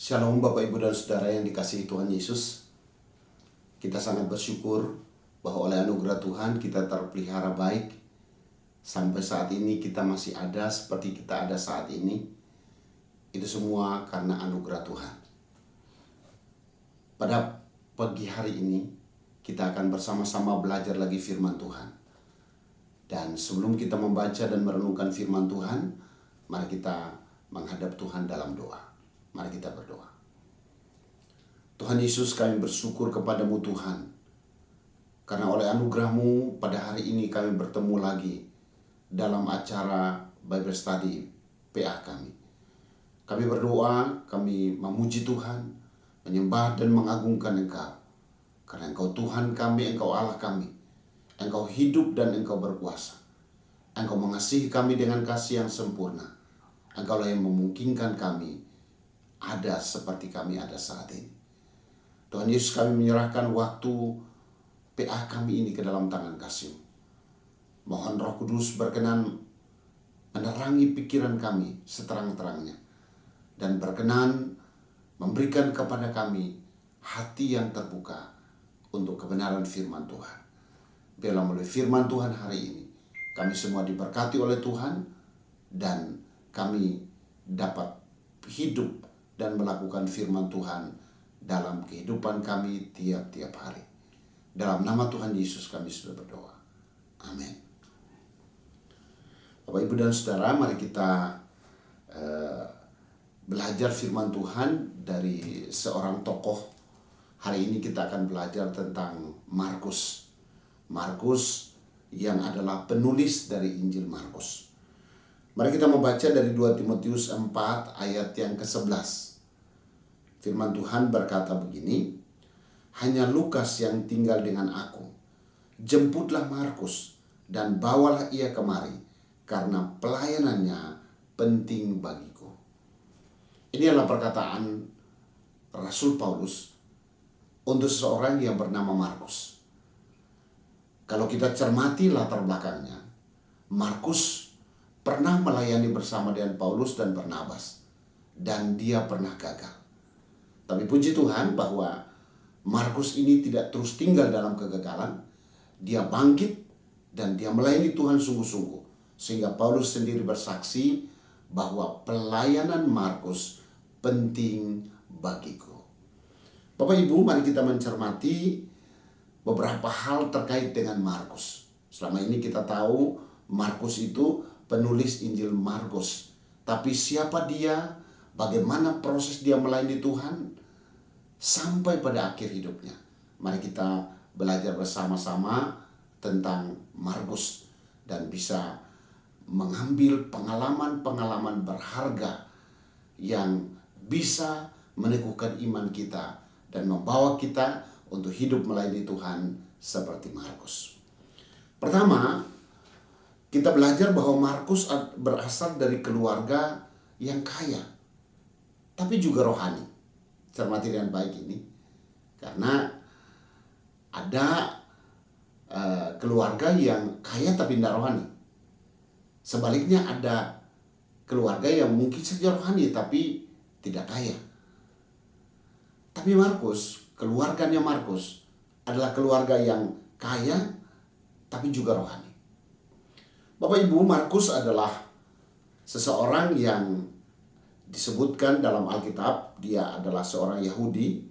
Shalom Bapak Ibu dan Saudara yang dikasihi Tuhan Yesus. Kita sangat bersyukur bahwa oleh anugerah Tuhan kita terpelihara baik. Sampai saat ini kita masih ada seperti kita ada saat ini. Itu semua karena anugerah Tuhan. Pada pagi hari ini kita akan bersama-sama belajar lagi firman Tuhan. Dan sebelum kita membaca dan merenungkan firman Tuhan, mari kita menghadap Tuhan dalam doa. Mari kita berdoa. Tuhan Yesus, kami bersyukur kepadamu Tuhan. Karena oleh anugerah-Mu pada hari ini kami bertemu lagi dalam acara Bible Study PA kami. Kami berdoa, kami memuji Tuhan, menyembah dan mengagungkan Engkau. Karena Engkau Tuhan kami, Engkau Allah kami. Engkau hidup dan Engkau berkuasa. Engkau mengasihi kami dengan kasih yang sempurna. Engkaulah yang memungkinkan kami ada seperti kami ada saat ini. Tuhan Yesus, kami menyerahkan waktu PA kami ini ke dalam tangan kasih-Mu. Mohon Roh Kudus berkenan menerangi pikiran kami seterang-terangnya. Dan berkenan memberikan kepada kami hati yang terbuka untuk kebenaran firman Tuhan. Biarlah melalui firman Tuhan hari ini, kami semua diberkati oleh Tuhan dan kami dapat hidup dan melakukan firman Tuhan dalam kehidupan kami tiap-tiap hari. Dalam nama Tuhan Yesus kami sudah berdoa. Amin. Bapak, Ibu, dan Saudara, mari kita belajar firman Tuhan dari seorang tokoh. Hari ini kita akan belajar tentang Markus. Markus yang adalah penulis dari Injil Markus. Mari kita membaca dari 2 Timotius 4 ayat yang ke-11. Firman Tuhan berkata begini, "Hanya Lukas yang tinggal dengan aku. Jemputlah Markus dan bawalah ia kemari, karena pelayanannya penting bagiku." Ini adalah perkataan Rasul Paulus untuk seseorang yang bernama Markus. Kalau kita cermati latar belakangnya, Markus pernah melayani bersama dengan Paulus dan Barnabas, dan dia pernah gagal. Tapi puji Tuhan bahwa Markus ini tidak terus tinggal dalam kegagalan. Dia bangkit dan dia melayani Tuhan sungguh-sungguh. Sehingga Paulus sendiri bersaksi bahwa pelayanan Markus penting bagiku. Bapak Ibu, mari kita mencermati beberapa hal terkait dengan Markus. Selama ini kita tahu Markus itu penulis Injil Markus. Tapi siapa dia? Bagaimana proses dia melayani Tuhan sampai pada akhir hidupnya? Mari kita belajar bersama-sama tentang Markus dan bisa mengambil pengalaman-pengalaman berharga yang bisa meneguhkan iman kita dan membawa kita untuk hidup melayani Tuhan seperti Markus. Pertama, kita belajar bahwa Markus berasal dari keluarga yang kaya, tapi juga rohani. Cermati dengan baik ini, karena ada keluarga yang kaya tapi tidak rohani. Sebaliknya ada keluarga yang mungkin saja rohani tapi tidak kaya. Tapi Markus, keluarganya Markus adalah keluarga yang kaya tapi juga rohani. Bapak Ibu, Markus adalah seseorang yang disebutkan dalam Alkitab dia adalah seorang Yahudi,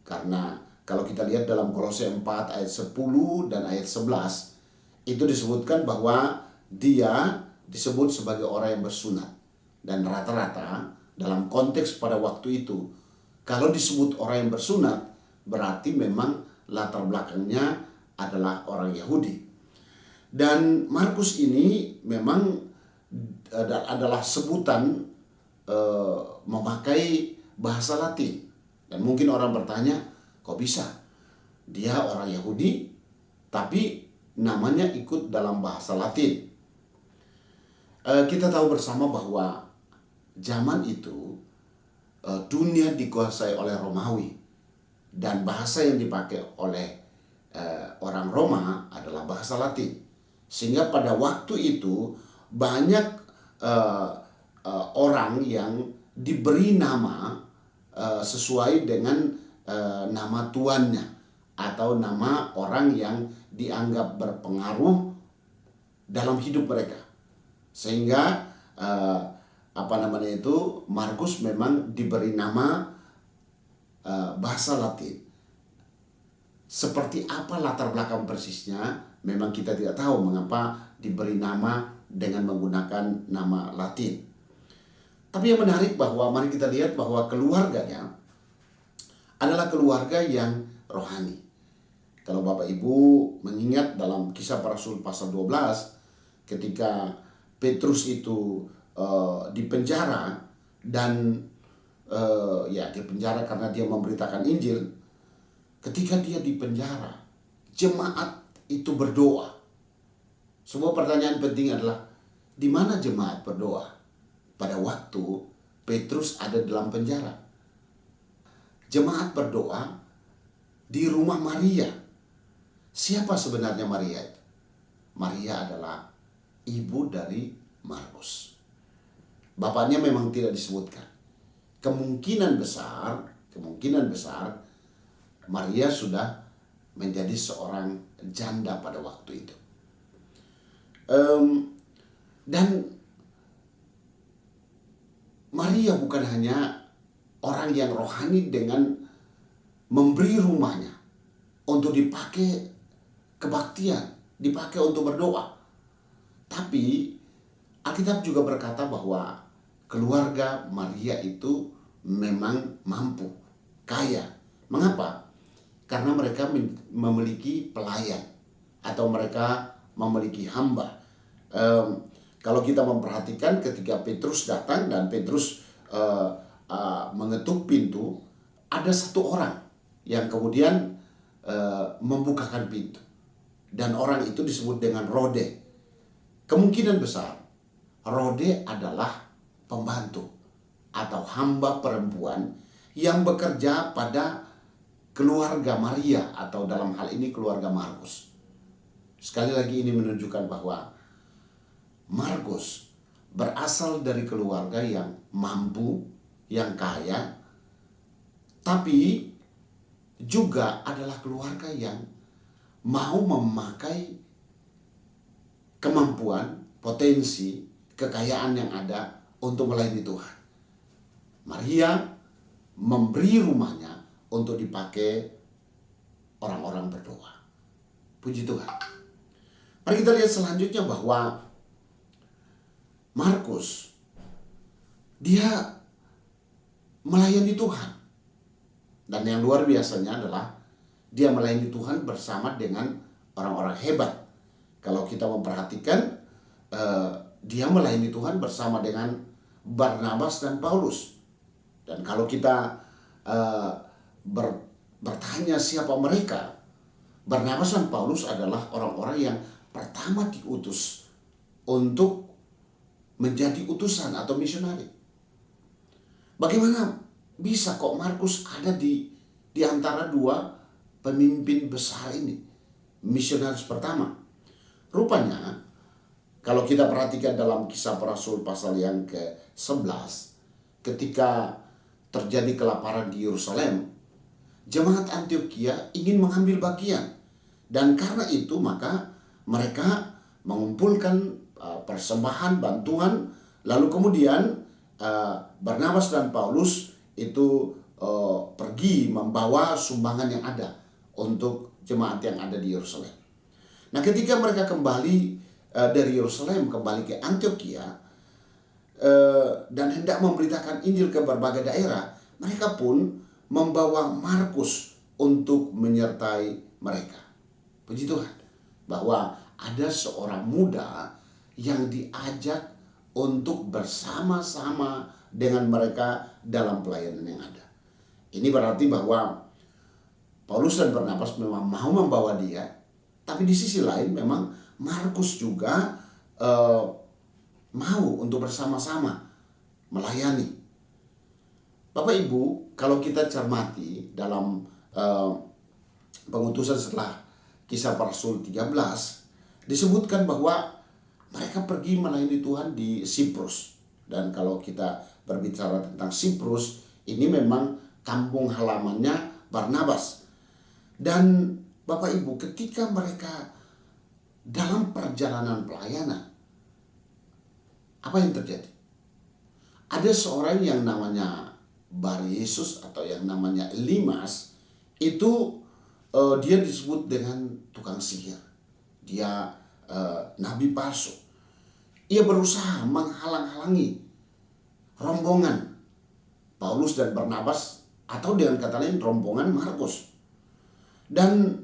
karena kalau kita lihat dalam Kolose 4 ayat 10 dan ayat 11 itu disebutkan bahwa dia disebut sebagai orang yang bersunat. Dan rata-rata dalam konteks pada waktu itu, kalau disebut orang yang bersunat berarti memang latar belakangnya adalah orang Yahudi. Dan Markus ini memang adalah sebutan memakai bahasa Latin. Dan mungkin orang bertanya, kok bisa? Dia orang Yahudi tapi namanya ikut dalam bahasa Latin. Kita tahu bersama bahwa zaman itu dunia dikuasai oleh Romawi. Dan bahasa yang dipakai oleh orang Roma adalah bahasa Latin. Sehingga pada waktu itu banyak orang yang diberi nama sesuai dengan nama tuannya atau nama orang yang dianggap berpengaruh dalam hidup mereka. Sehingga Markus memang diberi nama bahasa Latin. Seperti apa latar belakang persisnya, memang kita tidak tahu mengapa diberi nama dengan menggunakan nama Latin. Tapi yang menarik bahwa mari kita lihat bahwa keluarganya adalah keluarga yang rohani. Kalau Bapak Ibu mengingat dalam Kisah Para Rasul pasal 12, ketika Petrus itu dipenjara dan dipenjara karena dia memberitakan Injil. Ketika dia dipenjara, jemaat itu berdoa. Sebuah pertanyaan penting adalah, di mana jemaat berdoa pada waktu Petrus ada dalam penjara? Jemaat berdoa di rumah Maria. Siapa sebenarnya Maria itu? Maria adalah ibu dari Markus. Bapaknya memang tidak disebutkan. Kemungkinan besar Maria sudah menjadi seorang janda pada waktu itu. Dan Maria bukan hanya orang yang rohani dengan memberi rumahnya untuk dipakai kebaktian, dipakai untuk berdoa. Tapi Alkitab juga berkata bahwa keluarga Maria itu memang mampu, kaya. Mengapa? Karena mereka memiliki pelayan atau mereka memiliki hamba. Kalau kita memperhatikan ketika Petrus datang dan Petrus mengetuk pintu, ada satu orang yang kemudian membukakan pintu. Dan orang itu disebut dengan Rode. Kemungkinan besar Rode adalah pembantu atau hamba perempuan yang bekerja pada keluarga Maria atau dalam hal ini keluarga Markus. Sekali lagi ini menunjukkan bahwa Markus berasal dari keluarga yang mampu, yang kaya, tapi juga adalah keluarga yang mau memakai kemampuan, potensi, kekayaan yang ada untuk melayani Tuhan. Maria memberi rumahnya untuk dipakai orang-orang berdoa. Puji Tuhan. Mari kita lihat selanjutnya bahwa Markus, dia melayani Tuhan. Dan yang luar biasanya adalah dia melayani Tuhan bersama dengan orang-orang hebat. Kalau kita memperhatikan, dia melayani Tuhan bersama dengan Barnabas dan Paulus. Dan kalau kita bertanya siapa mereka, Barnabas dan Paulus adalah orang-orang yang pertama diutus untuk menjadi utusan atau misionari. Bagaimana bisa kok Markus ada di antara dua pemimpin besar ini, misionaris pertama? Rupanya, kalau kita perhatikan dalam Kisah Para Rasul pasal yang ke-11, ketika terjadi kelaparan di Yerusalem, jemaat Antiokhia ingin mengambil bagian. Dan karena itu maka mereka mengumpulkan persembahan, bantuan, lalu kemudian Barnabas dan Paulus itu pergi membawa sumbangan yang ada untuk jemaat yang ada di Yerusalem. Nah, ketika mereka kembali dari Yerusalem kembali ke Antiokhia dan hendak memberitakan Injil ke berbagai daerah, mereka pun membawa Markus untuk menyertai mereka. Puji Tuhan, bahwa ada seorang muda yang diajak untuk bersama-sama dengan mereka dalam pelayanan yang ada. Ini berarti bahwa Paulus dan Barnabas memang mau membawa dia, tapi di sisi lain memang Markus juga mau untuk bersama-sama melayani. Bapak Ibu, kalau kita cermati dalam pengutusan setelah Kisah Para Rasul 13, disebutkan bahwa mereka pergi melayani Tuhan di Siprus. Dan kalau kita berbicara tentang Siprus, Ini memang kampung halamannya Barnabas. Dan Bapak Ibu, ketika mereka dalam perjalanan pelayanan, apa yang terjadi? Ada seorang yang namanya Bar Yesus atau yang namanya Elimas, itu dia disebut dengan tukang sihir. Dia nabi palsu. Ia berusaha menghalang-halangi rombongan Paulus dan Barnabas, atau dengan kata lain rombongan Markus. Dan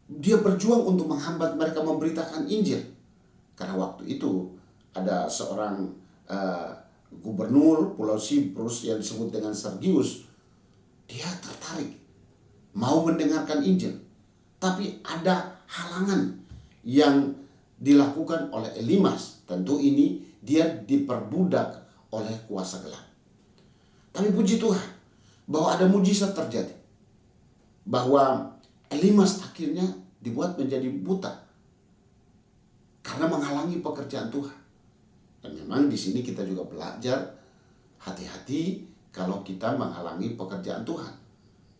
dia berjuang untuk menghambat mereka memberitakan Injil. Karena waktu itu ada seorang gubernur Pulau Siprus yang disebut dengan Sergius. Dia tertarik mau mendengarkan Injil, tapi ada halangan yang dilakukan oleh Elimas. Tentu ini dia diperbudak oleh kuasa gelap. Tapi puji Tuhan bahwa ada mujizat terjadi, bahwa Elimas akhirnya dibuat menjadi buta karena menghalangi pekerjaan Tuhan. Dan memang di sini kita juga belajar hati-hati kalau kita menghalangi pekerjaan Tuhan.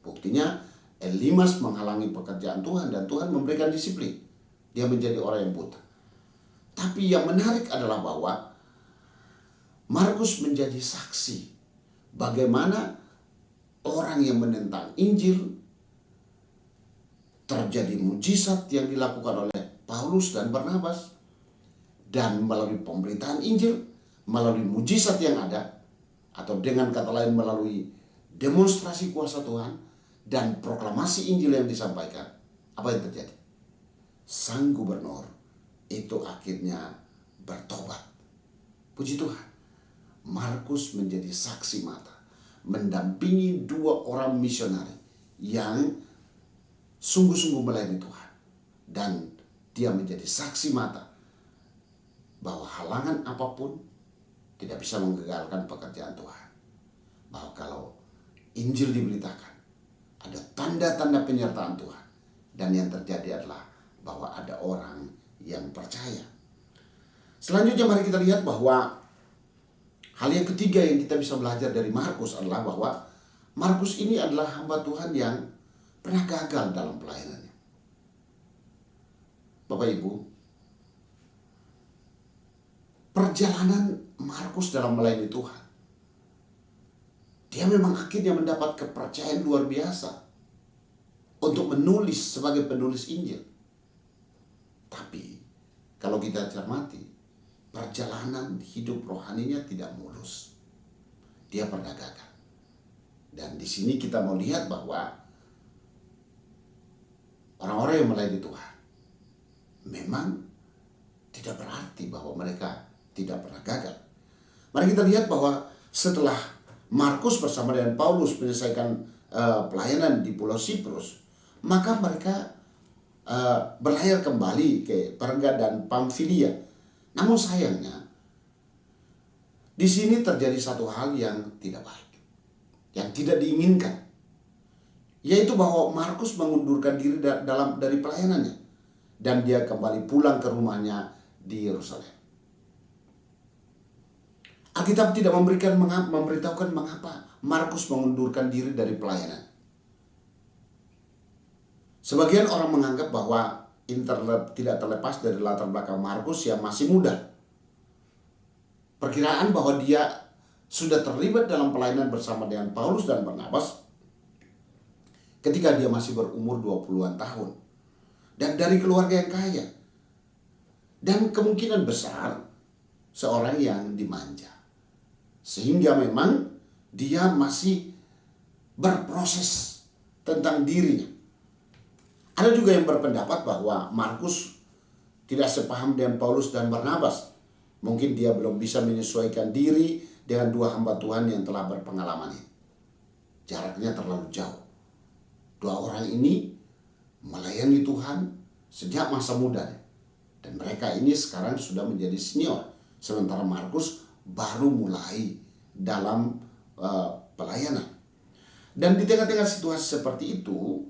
Buktinya Elimas menghalangi pekerjaan Tuhan dan Tuhan memberikan disiplin. Dia menjadi orang yang buta. Tapi yang menarik adalah bahwa Markus menjadi saksi bagaimana orang yang menentang Injil, terjadi mujizat yang dilakukan oleh Paulus dan Barnabas, dan melalui pemberitaan Injil, melalui mujizat yang ada, atau dengan kata lain melalui demonstrasi kuasa Tuhan dan proklamasi Injil yang disampaikan, apa yang terjadi? Sang gubernur itu akhirnya bertobat. Puji Tuhan, Markus menjadi saksi mata, mendampingi 2 orang misionari yang sungguh-sungguh melayani Tuhan. Dan dia menjadi saksi mata bahwa halangan apapun tidak bisa menggagalkan pekerjaan Tuhan. Bahwa kalau Injil diberitakan, ada tanda-tanda penyertaan Tuhan. Dan yang terjadi adalah bahwa ada orang yang percaya. Selanjutnya mari kita lihat bahwa hal yang ketiga yang kita bisa belajar dari Markus adalah bahwa Markus ini adalah hamba Tuhan yang pernah gagal dalam pelayanannya. Bapak Ibu, perjalanan Markus dalam melayani Tuhan, dia memang akhirnya mendapat kepercayaan luar biasa untuk menulis sebagai penulis Injil. Tapi kalau kita cermati, perjalanan hidup rohaninya tidak mulus. Dia pernah gagal. Dan di sini kita mau lihat bahwa orang-orang yang melayani Tuhan memang tidak berarti bahwa mereka tidak pernah gagal. Mari kita lihat bahwa setelah Markus bersama dengan Paulus menyelesaikan pelayanan di Pulau Siprus, maka mereka berlayar kembali ke Perga dan Pamfilia. Namun sayangnya, di sini terjadi satu hal yang tidak baik, yang tidak diinginkan, yaitu bahwa Markus mengundurkan diri dari pelayanannya dan dia kembali pulang ke rumahnya di Yerusalem. Alkitab tidak memberitahukan mengapa Markus mengundurkan diri dari pelayanan. Sebagian orang menganggap bahwa tidak terlepas dari latar belakang Markus yang masih muda. Perkiraan bahwa dia sudah terlibat dalam pelayanan bersama dengan Paulus dan Barnabas ketika dia masih berumur 20-an tahun. Dan dari keluarga yang kaya. Dan kemungkinan besar seorang yang dimanja. Sehingga memang dia masih berproses tentang dirinya. Ada juga yang berpendapat bahwa Markus tidak sepaham dengan Paulus dan Barnabas. Mungkin dia belum bisa menyesuaikan diri dengan 2 hamba Tuhan yang telah berpengalaman ini. Jaraknya terlalu jauh. 2 orang ini melayani Tuhan sejak masa mudanya. Dan mereka ini sekarang sudah menjadi senior. Sementara Markus baru mulai dalam pelayanan. Dan di tengah-tengah situasi seperti itu,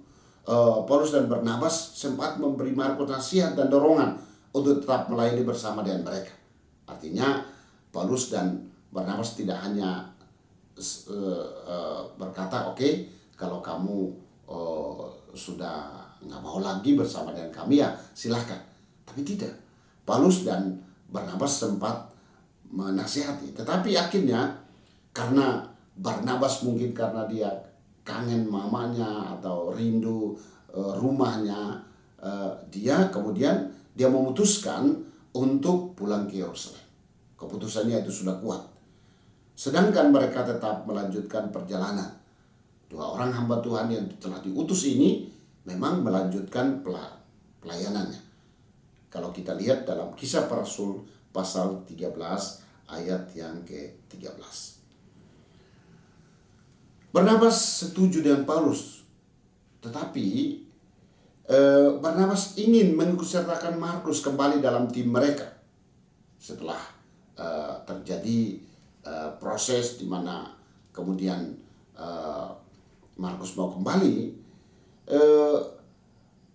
Paulus dan Barnabas sempat memberi Markus nasihat dan dorongan untuk tetap melayani bersama dengan mereka. Artinya Paulus dan Barnabas tidak hanya berkata, oke, kalau kamu sudah nggak mau lagi bersama dengan kami ya silahkan. Tapi tidak. Paulus dan Barnabas sempat menasihati. Tetapi akhirnya karena Barnabas mungkin karena dia kangen mamanya atau rindu rumahnya, dia memutuskan untuk pulang ke Yerusalem. Keputusannya itu sudah kuat. Sedangkan mereka tetap melanjutkan perjalanan. Dua orang hamba Tuhan yang telah diutus ini memang melanjutkan pelayanannya. Kalau kita lihat dalam Kisah Para Rasul pasal 13 ayat yang ke-13. Barnabas setuju dengan Paulus, tetapi Barnabas ingin mengikutsertakan Markus kembali dalam tim mereka. Setelah terjadi proses di mana kemudian Markus mau kembali,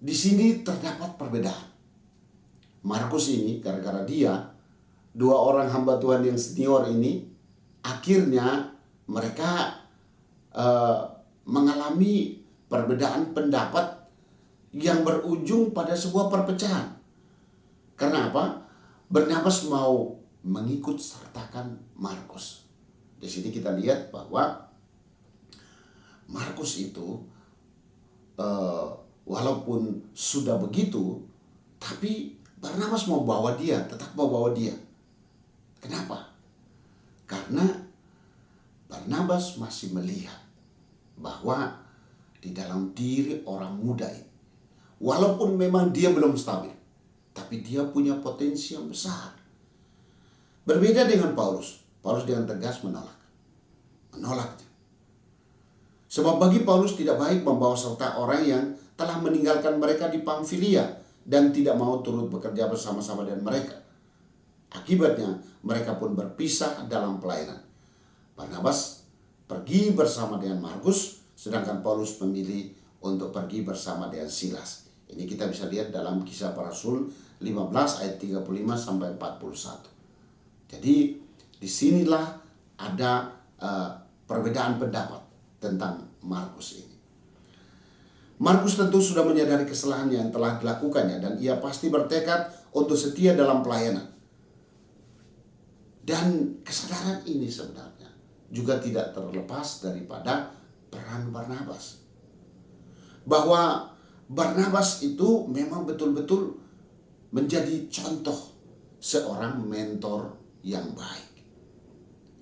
di sini terdapat perbedaan. Markus ini gara-gara dia, dua orang hamba Tuhan yang senior ini, akhirnya mereka mengalami perbedaan pendapat yang berujung pada sebuah perpecahan. Karena apa? Barnabas mau mengikut sertakan Markus. Di sini kita lihat bahwa Markus itu walaupun sudah begitu, tapi Barnabas mau bawa dia, tetap mau bawa dia. Kenapa? Karena Barnabas masih melihat bahwa di dalam diri orang muda ini, walaupun memang dia belum stabil, tapi dia punya potensi yang besar. Berbeda dengan Paulus. Paulus dengan tegas menolaknya. Sebab bagi Paulus tidak baik membawa serta orang yang telah meninggalkan mereka di Pamfilia dan tidak mau turut bekerja bersama-sama dengan mereka. Akibatnya mereka pun berpisah dalam pelayanan. Barnabas pergi bersama dengan Markus, sedangkan Paulus memilih untuk pergi bersama dengan Silas. Ini kita bisa lihat dalam Kisah Para Rasul 15 ayat 35 sampai 41. Jadi disinilah ada perbedaan pendapat tentang Markus ini. Markus tentu sudah menyadari kesalahan yang telah dilakukannya dan ia pasti bertekad untuk setia dalam pelayanan. Dan kesadaran ini sebenarnya juga tidak terlepas daripada peran Barnabas. Bahwa Barnabas itu memang betul-betul menjadi contoh seorang mentor yang baik.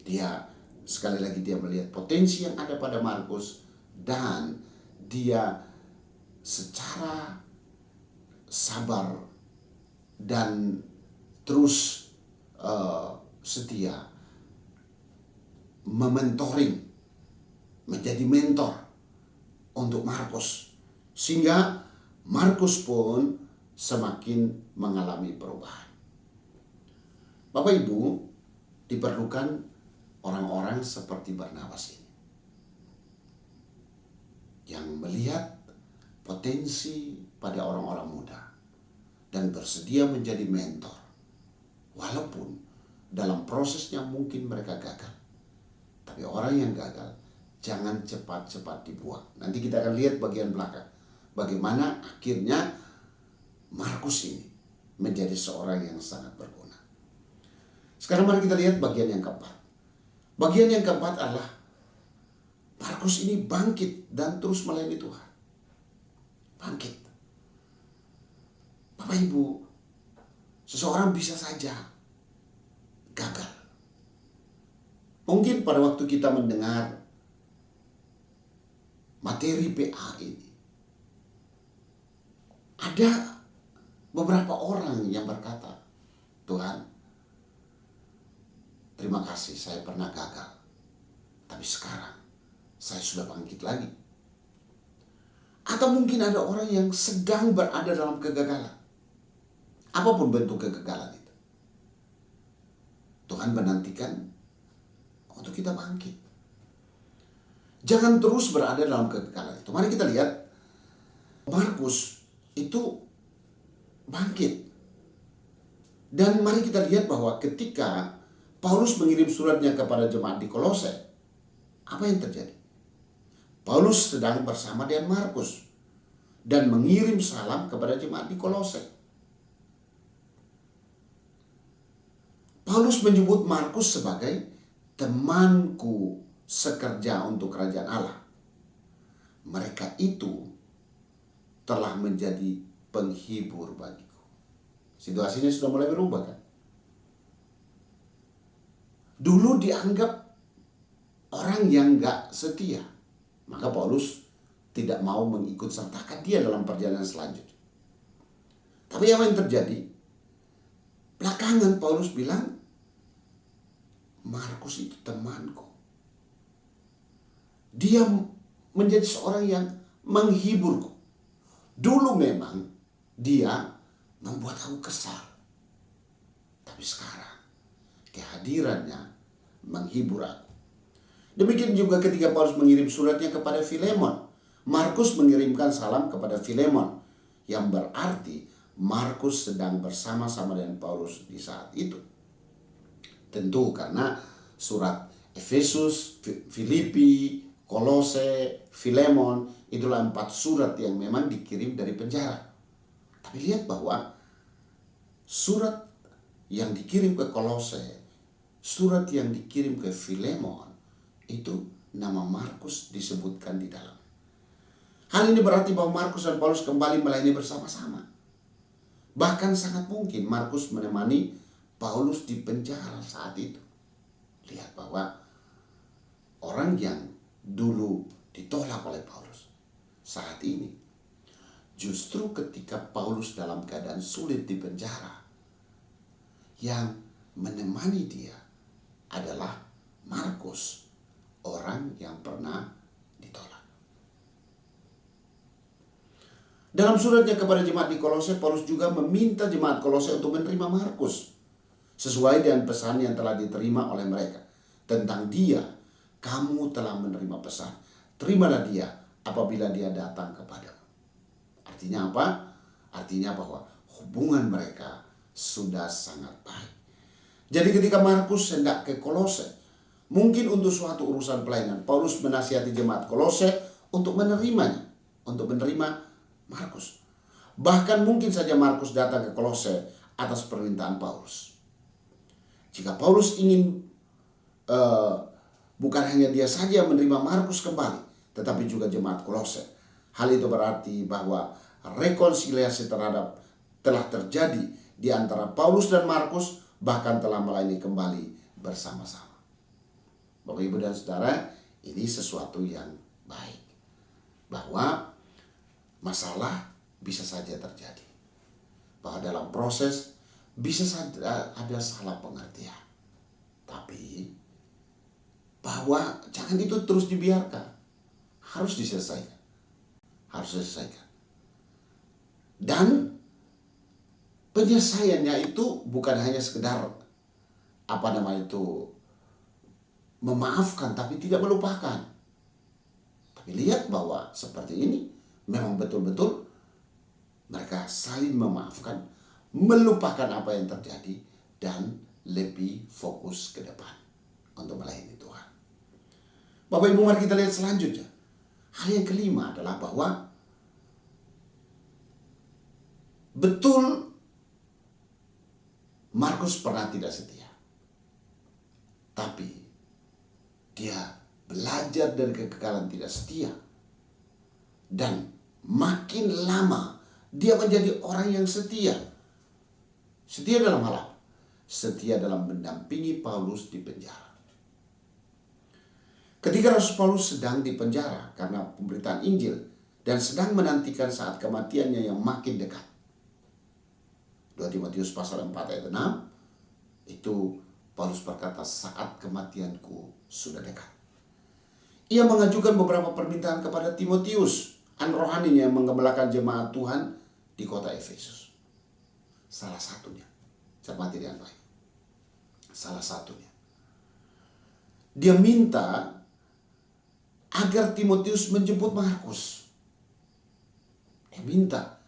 Dia sekali lagi dia melihat potensi yang ada pada Markus dan dia secara sabar dan terus setia mementoring, menjadi mentor untuk Markus, sehingga Markus pun semakin mengalami perubahan. Bapak Ibu, diperlukan orang-orang seperti Barnabas ini yang melihat potensi pada orang-orang muda dan bersedia menjadi mentor walaupun dalam prosesnya mungkin mereka gagal. Tapi orang yang gagal jangan cepat-cepat dibuang. Nanti kita akan lihat bagian belakang bagaimana akhirnya Markus ini menjadi seorang yang sangat berguna. Sekarang mari kita lihat bagian yang keempat. Bagian yang keempat adalah Markus ini bangkit dan terus melayani Tuhan. Bangkit. Bapak Ibu, seseorang bisa saja gagal. Mungkin pada waktu kita mendengar materi PA ini, ada beberapa orang yang berkata, Tuhan, terima kasih saya pernah gagal, tapi sekarang saya sudah bangkit lagi. Atau mungkin ada orang yang sedang berada dalam kegagalan. Apapun bentuk kegagalan itu, Tuhan menantikan untuk kita bangkit. Jangan terus berada dalam kegagalan itu. Mari kita lihat Markus itu bangkit. Dan mari kita lihat bahwa ketika Paulus mengirim suratnya kepada jemaat di Kolose, Apa yang terjadi? Paulus sedang bersama dengan Markus dan mengirim salam kepada jemaat di Kolose. Paulus menyebut Markus sebagai temanku sekerja untuk kerajaan Allah. Mereka itu telah menjadi penghibur bagiku. Situasinya sudah mulai berubah kan? Dulu dianggap orang yang gak setia. Maka Paulus tidak mau mengikut sertakan dia dalam perjalanan selanjutnya. Tapi apa yang terjadi? Belakangan Paulus bilang, Markus itu temanku. Dia menjadi seorang yang menghiburku. Dulu memang dia membuat aku kesal. Tapi sekarang kehadirannya menghibur aku. Demikian juga ketika Paulus mengirim suratnya kepada Filemon. Markus mengirimkan salam kepada Filemon. Yang berarti Markus sedang bersama-sama dengan Paulus di saat itu. Tentu karena surat Efesus, Filipi, Kolose, Filemon, itulah 4 surat yang memang dikirim dari penjara. Tapi lihat bahwa surat yang dikirim ke Kolose, surat yang dikirim ke Filemon, itu nama Markus disebutkan di dalam. Hal ini berarti bahwa Markus dan Paulus kembali melayani bersama-sama. Bahkan sangat mungkin Markus menemani Paulus di penjara saat itu. Lihat bahwa orang yang dulu ditolak oleh Paulus, saat ini justru ketika Paulus dalam keadaan sulit di penjara, yang menemani dia adalah Markus, orang yang pernah ditolak. Dalam suratnya kepada jemaat di Kolose, Paulus juga meminta jemaat Kolose untuk menerima Markus sesuai dengan pesan yang telah diterima oleh mereka. Tentang dia, kamu telah menerima pesan. Terimalah dia apabila dia datang kepadamu. Artinya apa? Artinya bahwa hubungan mereka sudah sangat baik. Jadi ketika Markus hendak ke Kolose, mungkin untuk suatu urusan pelayanan, Paulus menasihati jemaat Kolose untuk menerimanya, untuk menerima Markus. Bahkan mungkin saja Markus datang ke Kolose atas permintaan Paulus. Jika Paulus ingin bukan hanya dia saja menerima Markus kembali, tetapi juga jemaat Kolose. Hal itu berarti bahwa rekonsiliasi telah terjadi di antara Paulus dan Markus, bahkan telah melayani kembali bersama-sama. Bapak, Ibu, dan Saudara, ini sesuatu yang baik. Bahwa masalah bisa saja terjadi. Bahwa dalam proses bisa saja ada salah pengertian. Tapi bahwa jangan itu terus dibiarkan. Harus diselesaikan. Harus diselesaikan. Dan penyelesaiannya itu bukan hanya sekedar memaafkan tapi tidak melupakan. Tapi lihat bahwa seperti ini memang betul-betul mereka saling memaafkan, melupakan apa yang terjadi dan lebih fokus ke depan untuk melayani Tuhan. Bapak Ibu, mari kita lihat selanjutnya. Hal yang kelima adalah bahwa betul Markus pernah tidak setia. Tapi dia belajar dari kegagalan tidak setia. Dan makin lama dia menjadi orang yang setia. Setia dalam hal apa? Setia dalam mendampingi Paulus di penjara. Ketika Rasul Paulus sedang di penjara karena pemberitaan Injil dan sedang menantikan saat kematiannya yang makin dekat. 2 Timotius pasal 4 ayat 6, itu Paulus berkata, saat kematianku sudah dekat. Ia mengajukan beberapa permintaan kepada Timotius, anak rohaninya yang menggembalakan jemaat Tuhan di kota Efesus. Salah satunya, cermati dengan baik. Salah satunya, dia minta agar Timotius menjemput Markus. Dia minta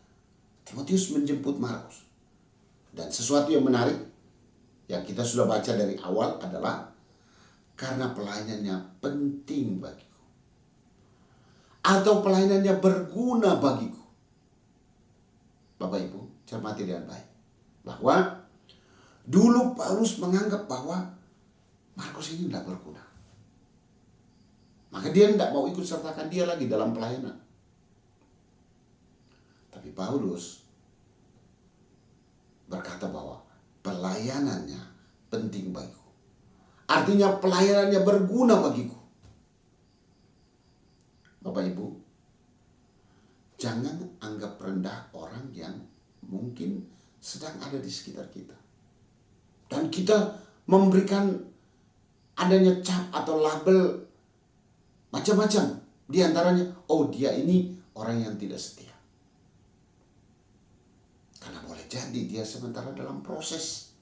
Timotius menjemput Markus. Dan sesuatu yang menarik yang kita sudah baca dari awal adalah karena pelayanannya penting bagiku, atau pelayanannya berguna bagiku. Bapak Ibu, cermati dengan baik bahwa dulu Paulus menganggap bahwa Markus ini tidak berguna. Maka dia tidak mau ikut sertakan dia lagi dalam pelayanan. Tapi Paulus berkata bahwa pelayanannya penting bagiku. Artinya pelayanannya berguna bagiku. Bapak Ibu, jangan anggap rendah orang yang mungkin sedang ada di sekitar kita. Dan kita memberikan adanya cap atau label macam-macam. Di antaranya, oh dia ini orang yang tidak setia. Karena boleh jadi dia sementara dalam proses.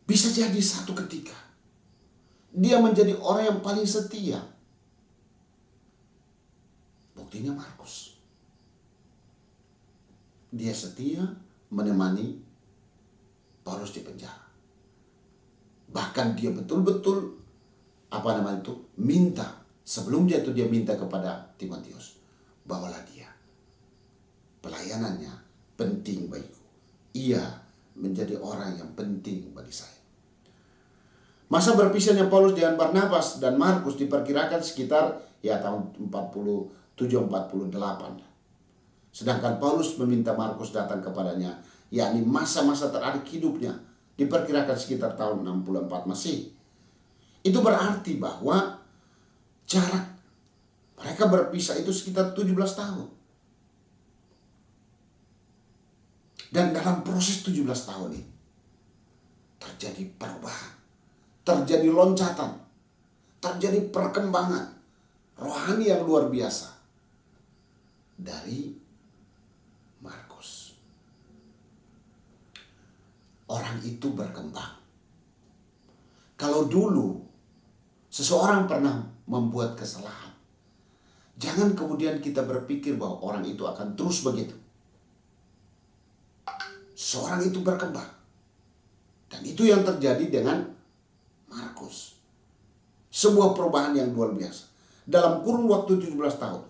Bisa jadi satu ketika dia menjadi orang yang paling setia. Buktinya Markus. Dia setia menemani Paulus di penjara. Bahkan dia betul-betul minta. Sebelumnya itu dia minta kepada Timotius, bawalah dia. Pelayanannya penting bagiku. Ia menjadi orang yang penting bagi saya. Masa berpisahnya Paulus dengan Barnabas dan Markus diperkirakan sekitar tahun 47-48. Sedangkan Paulus meminta Markus datang kepadanya, yakni masa-masa terakhir hidupnya, diperkirakan sekitar tahun 64 Masehi. Itu berarti bahwa jarak mereka berpisah itu sekitar 17 tahun. Dan dalam proses 17 tahun ini terjadi perubahan, terjadi loncatan, terjadi perkembangan rohani yang luar biasa dari Markus. Orang itu berkembang. Kalau dulu seseorang pernah membuat kesalahan, jangan kemudian kita berpikir bahwa orang itu akan terus begitu. Seorang itu berkembang. Dan itu yang terjadi dengan Markus. Sebuah perubahan yang luar biasa. Dalam kurun waktu 17 tahun,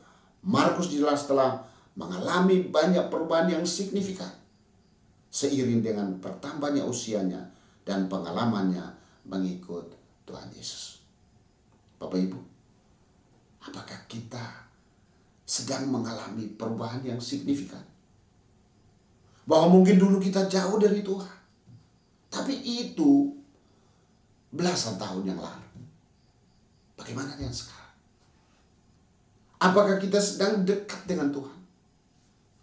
Markus jelas telah mengalami banyak perubahan yang signifikan. Seiring dengan bertambahnya usianya dan pengalamannya mengikut Tuhan Yesus. Bapak Ibu, apakah kita sedang mengalami perubahan yang signifikan? Bahwa mungkin dulu kita jauh dari Tuhan, tapi itu belasan tahun yang lalu. Bagaimana dengan sekarang? Apakah kita sedang dekat dengan Tuhan?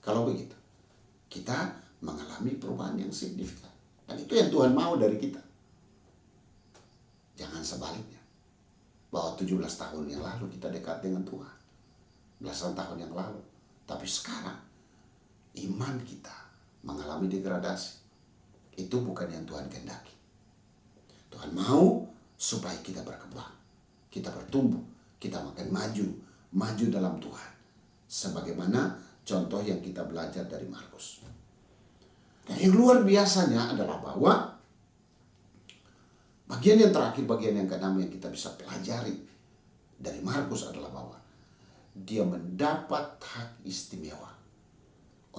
Kalau begitu, kita mengalami perubahan yang signifikan. Dan itu yang Tuhan mau dari kita. Jangan sebaliknya. Bahwa 17 tahun yang lalu kita dekat dengan Tuhan. Belasan tahun yang lalu. Tapi sekarang, iman kita mengalami degradasi. Itu bukan yang Tuhan kehendaki. Tuhan mau supaya kita berkembang. Kita bertumbuh. Kita makin maju. Maju dalam Tuhan. Sebagaimana contoh yang kita belajar dari Markus. Dan yang luar biasanya adalah bahwa bagian yang terakhir, bagian yang keenam yang kita bisa pelajari dari Markus adalah bahwa dia mendapat hak istimewa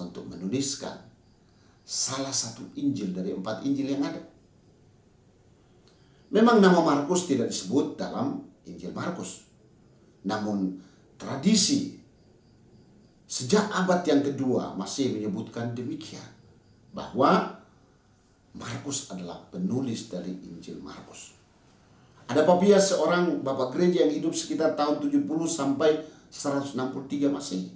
untuk menuliskan salah satu Injil dari 4 Injil yang ada. Memang nama Markus tidak disebut dalam Injil Markus. Namun tradisi sejak abad yang kedua masih menyebutkan demikian. Bahwa Markus adalah penulis dari Injil Markus. Ada Papias, seorang bapak gereja yang hidup sekitar tahun 70 sampai 163 Masehi.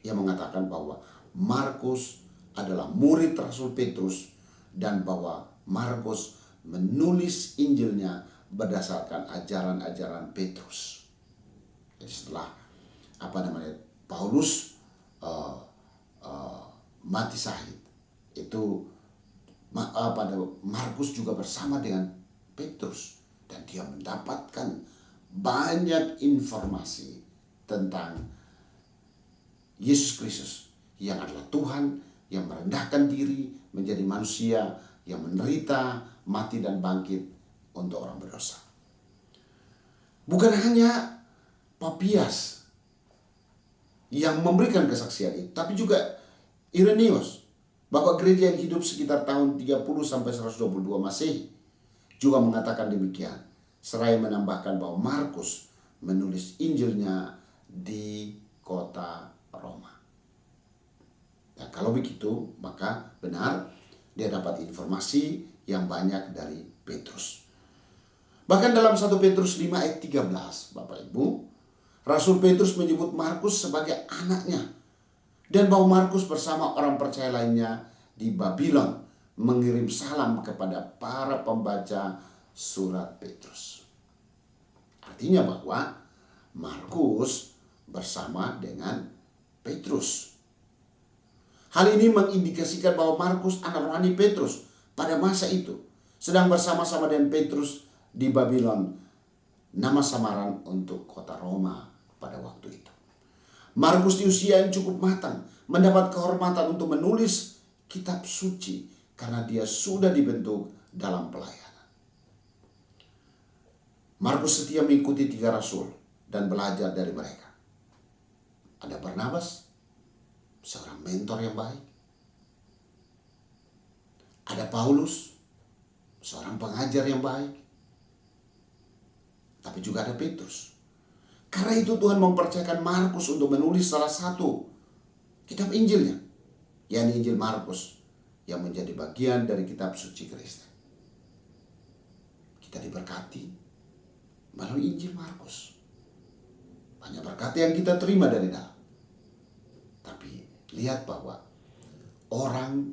Ia mengatakan bahwa Markus adalah murid Rasul Petrus dan bahwa Markus menulis Injilnya berdasarkan ajaran-ajaran Petrus. Jadi setelah Paulus mati syahid, itu Markus juga bersama dengan Petrus dan dia mendapatkan banyak informasi tentang Yesus Kristus yang adalah Tuhan yang merendahkan diri menjadi manusia yang menderita, mati dan bangkit untuk orang berdosa. Bukan hanya Papias yang memberikan kesaksian itu, tapi juga Irenaeus, bapak gereja yang hidup sekitar tahun 30 sampai 122 Masehi, juga mengatakan demikian, seraya menambahkan bahwa Markus menulis Injilnya di kota Roma. Nah, kalau begitu, maka benar dia dapat informasi yang banyak dari Petrus. Bahkan dalam 1 Petrus 5 ayat 13, Bapak Ibu, Rasul Petrus menyebut Markus sebagai anaknya, dan bahwa Markus bersama orang percaya lainnya di Babylon mengirim salam kepada para pembaca surat Petrus. Artinya bahwa Markus bersama dengan Petrus. Hal ini mengindikasikan bahwa Markus anak rohani Petrus pada masa itu sedang bersama-sama dengan Petrus di Babylon, nama samaran untuk kota Roma pada waktu itu. Markus di usia yang cukup matang mendapat kehormatan untuk menulis kitab suci karena dia sudah dibentuk dalam pelayanan. Markus setia mengikuti 3 rasul dan belajar dari mereka. Ada Barnabas, seorang mentor yang baik. Ada Paulus, seorang pengajar yang baik. Tapi juga ada Petrus. Karena itu Tuhan mempercayakan Markus untuk menulis salah satu kitab Injilnya, yakni Injil Markus, yang menjadi bagian dari kitab suci Kristen. Kita diberkati melalui Injil Markus. Banyak berkat yang kita terima dari dalam. Tapi lihat bahwa orang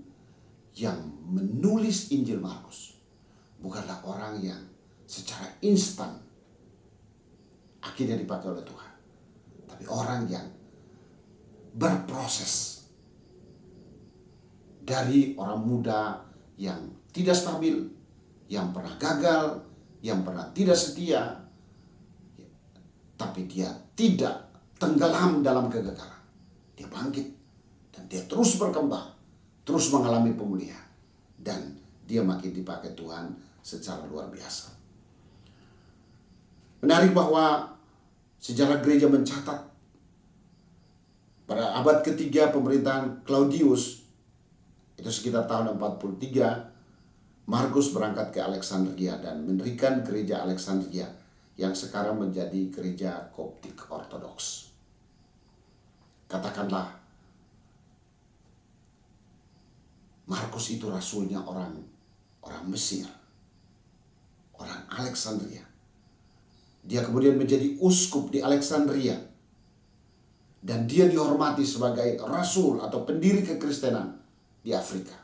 yang menulis Injil Markus bukanlah orang yang secara instan akhirnya dipakai oleh Tuhan, tapi orang yang berproses dari orang muda yang tidak stabil, yang pernah gagal, yang pernah tidak setia, tapi dia tidak tenggelam dalam kegagalan. Dia bangkit dan dia terus berkembang, terus mengalami pemulihan, dan dia makin dipakai Tuhan secara luar biasa. Menarik bahwa sejarah gereja mencatat pada abad ketiga pemerintahan Claudius, itu sekitar tahun 43, Markus berangkat ke Alexandria dan mendirikan gereja Alexandria yang sekarang menjadi gereja Koptik Ortodoks. Katakanlah, Markus itu rasulnya orang Mesir, orang Alexandria. Dia kemudian menjadi uskup di Alexandria. Dan dia dihormati sebagai rasul atau pendiri kekristenan di Afrika.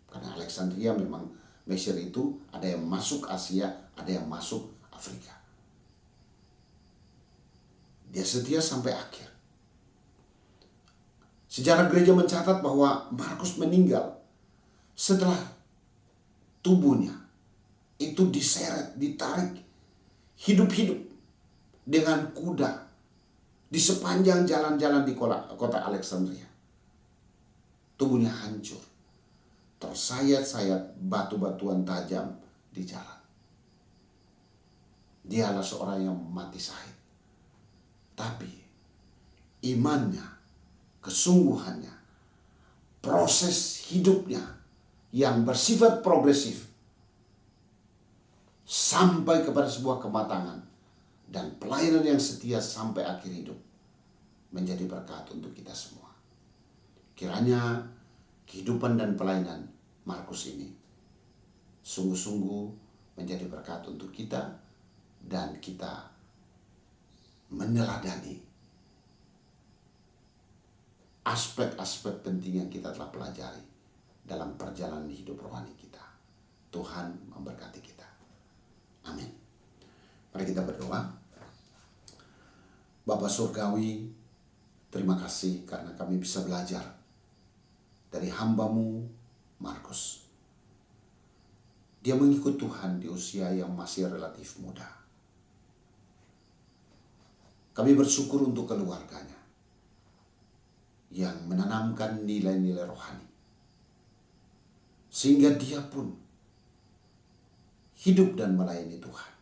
Karena Alexandria memang, Mesir itu ada yang masuk Asia, ada yang masuk Afrika. Dia setia sampai akhir. Sejarah gereja mencatat bahwa Markus meninggal setelah tubuhnya itu diseret, ditarik hidup-hidup dengan kuda di sepanjang jalan-jalan di kota Alexandria. Tubuhnya hancur, tersayat-sayat batu-batuan tajam di jalan. Dia adalah seorang yang mati syahid. Tapi imannya, kesungguhannya, proses hidupnya yang bersifat progresif sampai kepada sebuah kematangan dan pelayanan yang setia sampai akhir hidup menjadi berkat untuk kita semua. Kiranya kehidupan dan pelayanan Markus ini sungguh-sungguh menjadi berkat untuk kita dan kita meneladani aspek-aspek penting yang kita telah pelajari dalam perjalanan hidup rohani kita. Tuhan memberkati kita. Amin. Mari kita berdoa. Bapa Surgawi, terima kasih karena kami bisa belajar dari hamba-Mu Markus. Dia mengikut Tuhan di usia yang masih relatif muda. Kami bersyukur untuk keluarganya yang menanamkan nilai-nilai rohani. sehingga dia pun hidup dan melayani Tuhan.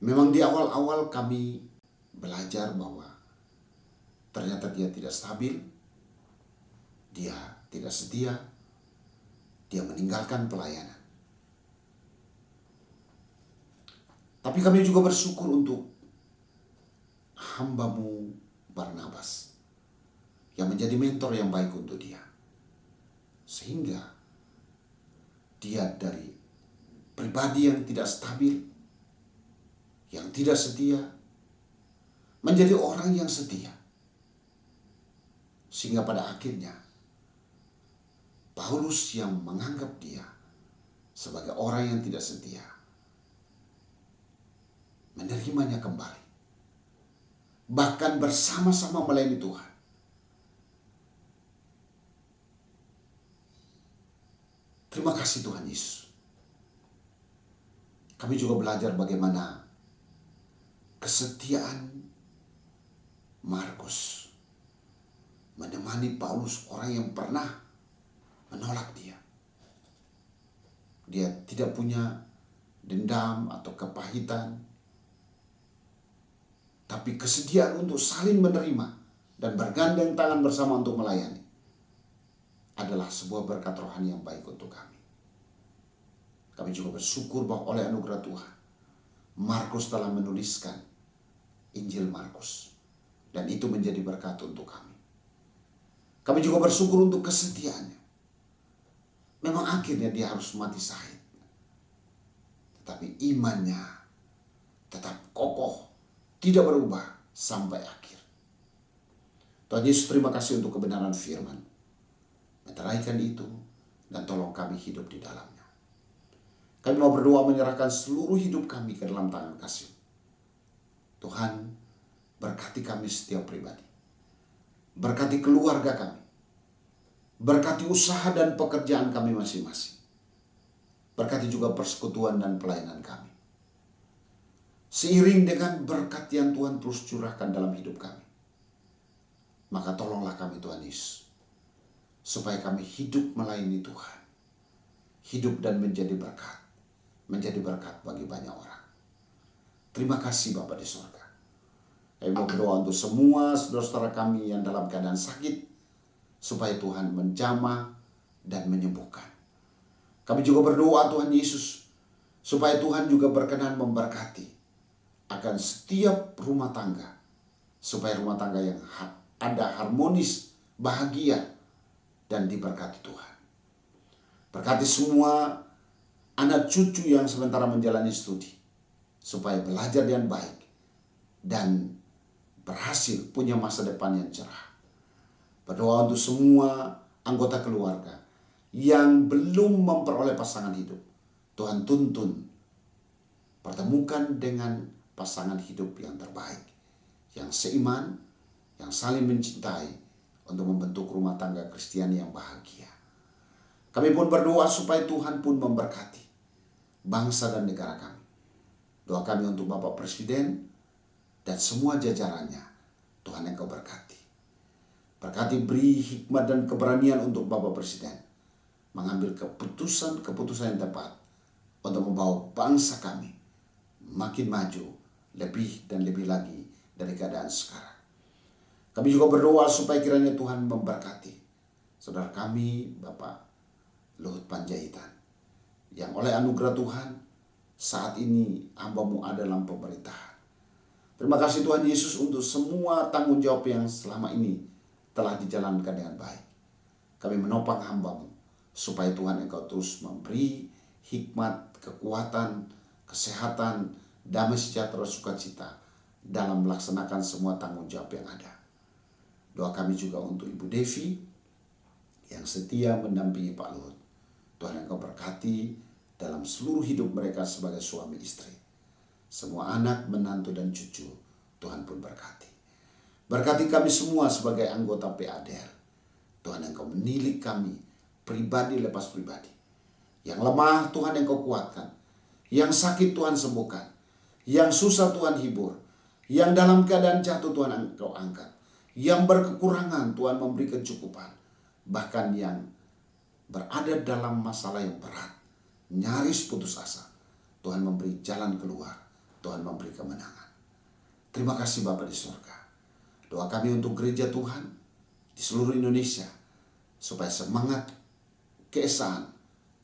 Memang di awal-awal kami belajar bahwa ternyata dia tidak stabil, dia tidak setia, dia meninggalkan pelayanan. Tapi kami juga bersyukur untuk hamba-Mu Barnabas yang menjadi mentor yang baik untuk dia. Sehingga dia dari pribadi yang tidak stabil, yang tidak setia, menjadi orang yang setia. Sehingga pada akhirnya Paulus yang menganggap dia sebagai orang yang tidak setia menerimanya kembali. Bahkan bersama-sama melayani Tuhan. Terima kasih Tuhan Yesus. Kami juga belajar bagaimana kesetiaan Markus menemani Paulus, orang yang pernah menolak dia. Dia tidak punya dendam atau kepahitan, tapi kesediaan untuk saling menerima dan bergandeng tangan bersama untuk melayani adalah sebuah berkat rohani yang baik untuk kami. Kami juga bersyukur bahwa oleh anugerah Tuhan, Markus telah menuliskan Injil Markus, dan itu menjadi berkat untuk kami. Kami juga bersyukur untuk kesetiaannya. Memang akhirnya dia harus mati syahid, tetapi imannya tetap kokoh, tidak berubah sampai akhir. Tuhan Yesus, terima kasih untuk kebenaran firman. Meteraikan itu dan tolong kami hidup di dalamnya. Kami mau berdoa menyerahkan seluruh hidup kami ke dalam tangan kasih. Tuhan, berkati kami setiap pribadi. Berkati keluarga kami. Berkati usaha dan pekerjaan kami masing-masing. Berkati juga persekutuan dan pelayanan kami. Seiring dengan berkat yang Tuhan terus curahkan dalam hidup kami, maka tolonglah kami Tuhan Yesus, supaya kami hidup melayani Tuhan, hidup dan menjadi berkat bagi banyak orang. Terima kasih Bapa di surga. Kami mau berdoa untuk semua saudara-saudara kami yang dalam keadaan sakit, supaya Tuhan menjamah dan menyembuhkan. Kami juga berdoa Tuhan Yesus, supaya Tuhan juga berkenan memberkati akan setiap rumah tangga, supaya rumah tangga yang ada harmonis, bahagia, dan diberkati Tuhan. Berkati semua anak cucu yang sementara menjalani studi, supaya belajar dengan baik dan berhasil punya masa depan yang cerah. Berdoa untuk semua anggota keluarga yang belum memperoleh pasangan hidup. Tuhan tuntun, pertemukan dengan pasangan hidup yang terbaik, yang seiman, yang saling mencintai untuk membentuk rumah tangga Kristiani yang bahagia. Kami pun berdoa supaya Tuhan pun memberkati bangsa dan negara kami. Doa kami untuk Bapak Presiden dan semua jajarannya, Tuhan Engkau berkati. Berkati, beri hikmat dan keberanian untuk Bapak Presiden mengambil keputusan-keputusan yang tepat untuk membawa bangsa kami makin maju, lebih dan lebih lagi dari keadaan sekarang. Kami juga berdoa supaya kiranya Tuhan memberkati saudara kami Bapak Luhut Panjaitan, yang oleh anugerah Tuhan saat ini hamba-Mu ada dalam pemerintahan. Terima kasih Tuhan Yesus untuk semua tanggung jawab yang selama ini telah dijalankan dengan baik. Kami menopang hamba-Mu supaya Tuhan Engkau terus memberi hikmat, kekuatan, kesehatan, damai sejahtera, sukacita dalam melaksanakan semua tanggung jawab yang ada. Doa kami juga untuk Ibu Devi yang setia mendampingi Pak Luhut. Tuhan Engkau berkati dalam seluruh hidup mereka sebagai suami istri. Semua anak, menantu dan cucu, Tuhan pun berkati. Berkati kami semua sebagai anggota PADL. Tuhan Engkau menilik kami pribadi lepas pribadi. Yang lemah Tuhan Engkau kuatkan. Yang sakit Tuhan sembuhkan. Yang susah Tuhan hibur. Yang dalam keadaan jatuh Tuhan Engkau angkat. Yang berkekurangan Tuhan memberi kecukupan. Bahkan yang berada dalam masalah yang berat, nyaris putus asa, Tuhan memberi jalan keluar, Tuhan memberi kemenangan. Terima kasih Bapa di surga. Doa kami untuk gereja Tuhan di seluruh Indonesia, supaya semangat keesaan,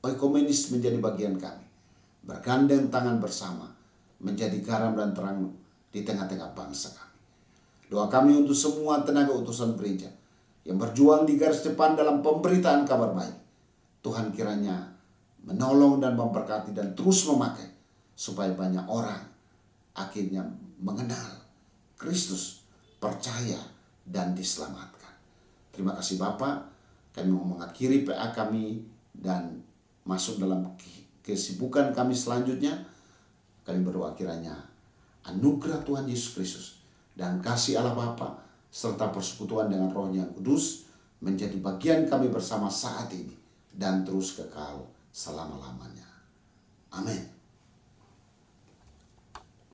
oikomenis menjadi bagian kami. Bergandeng tangan bersama, menjadi garam dan terang di tengah-tengah bangsa kami. Doa kami untuk semua tenaga utusan gereja yang berjuang di garis depan dalam pemberitaan kabar baik. Tuhan kiranya menolong dan memberkati dan terus memakai, supaya banyak orang akhirnya mengenal Kristus, percaya, dan diselamatkan. Terima kasih Bapa. Kami mau mengakhiri PA kami dan masuk dalam kesibukan kami selanjutnya. Kami berdoa kiranya anugerah Tuhan Yesus Kristus dan kasih Allah Bapa serta persekutuan dengan Roh-Nya yang kudus menjadi bagian kami bersama saat ini dan terus kekal selama-lamanya. Amin.